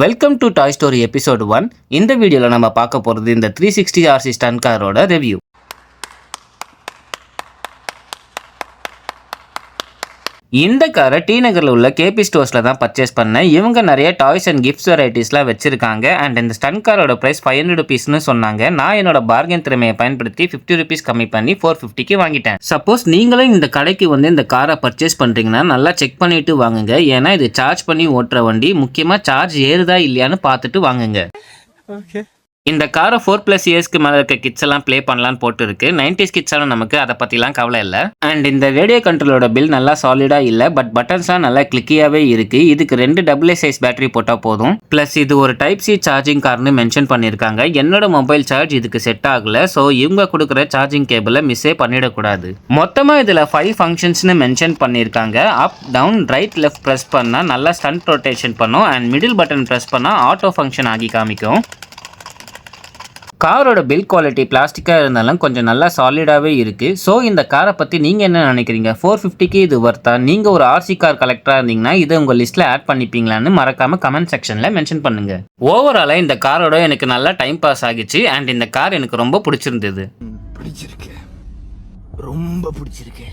Welcome to toy story episode 1. இந்த வீடியோவில் நம்ம பார்க்க போகிறது இந்த 360 RC ஸ்டன் காரோட ரிவ்யூ. இந்த காரை டி நகரில் உள்ள கேபி ஸ்டோர்ஸில் தான் பர்ச்சேஸ் பண்ணேன். இவங்க நிறைய டாய்ஸ் அண்ட் கிஃப்ட்ஸ் வெரைட்டிஸ்லாம் வச்சிருக்காங்க. அண்ட் இந்த ஸ்டன் காரோட ப்ரைஸ் 500 rupeesனு சொன்னாங்க. நான் என்னோட பார்கென் திறமையை பயன்படுத்தி 50 rupees கம்மி பண்ணி 450க்கு வாங்கிட்டேன். சப்போஸ் நீங்களும் இந்த கடைக்கு வந்து இந்த காரை பர்ச்சேஸ் பண்ணுறீங்கன்னா நல்லா செக் பண்ணிட்டு வாங்குங்க. ஏன்னா இது சார்ஜ் பண்ணி ஓட்டுற வண்டி. முக்கியமாக சார்ஜ் ஏறுதா இல்லையான்னு பார்த்துட்டு வாங்குங்க. ஓகே. இந்த காரை 4+ இயர்ஸ்க்கு மேலே இருக்க கிட்ஸ் எல்லாம் ப்ளே பண்ணலான்னு போட்டு இருக்கு. 90s கிட்ஸாலும் நமக்கு அதை பற்றிலாம் கவலை இல்லை. அண்ட் இந்த ரேடியோ கண்ட்ரோலோட பில் நல்லா சாலிடாக இல்லை, பட் பட்டன்ஸ்லாம் நல்லா கிளிக்கியாகவே இருக்குது. இதுக்கு 2 AA சைஸ் பேட்டரி போட்டால் போதும். ப்ளஸ் இது ஒரு டைப் சி சார்ஜிங் கார்னு மென்ஷன் பண்ணியிருக்காங்க. என்னோட மொபைல் சார்ஜ் இதுக்கு செட் ஆகலை. ஸோ இவங்க கொடுக்குற சார்ஜிங் கேபிளை மிஸ்ஸே பண்ணிடக்கூடாது. மொத்தமாக இதில் 5 ஃபங்க்ஷன்ஸ்னு மென்ஷன் பண்ணியிருக்காங்க. அப், டவுன், ரைட், லெஃப்ட் ப்ரெஸ் பண்ணால் நல்லா ஸ்டண்ட் ரொட்டேஷன் பண்ணும். அண்ட் மிடில் பட்டன் ப்ரெஸ் பண்ணால் ஆட்டோ ஃபங்க்ஷன் ஆகி காமிக்கும். காரோட பில் குவாலிட்டி பிளாஸ்டிக்காக இருந்தாலும் கொஞ்சம் நல்லா சாலிடாகவே இருக்குது. ஸோ இந்த காரை பற்றி நீங்கள் என்ன நினைக்கிறீங்க? 450க்கு இது வர்த்தா? நீங்கள் ஒரு ஆர்சி கார் கலெக்டராக இருந்தீங்கன்னா இதை உங்கள் லிஸ்ட்டில் ஆட் பண்ணிப்பீங்களான்னு மறக்காமல் கமெண்ட் செக்ஷனில் மென்ஷன் பண்ணுங்கள். ஓவராலாக இந்த காரோட எனக்கு நல்லா டைம் பாஸ் ஆகிச்சு. அண்ட் இந்த கார் எனக்கு ரொம்ப பிடிச்சிருந்தது. ரொம்ப பிடிச்சிருக்கு.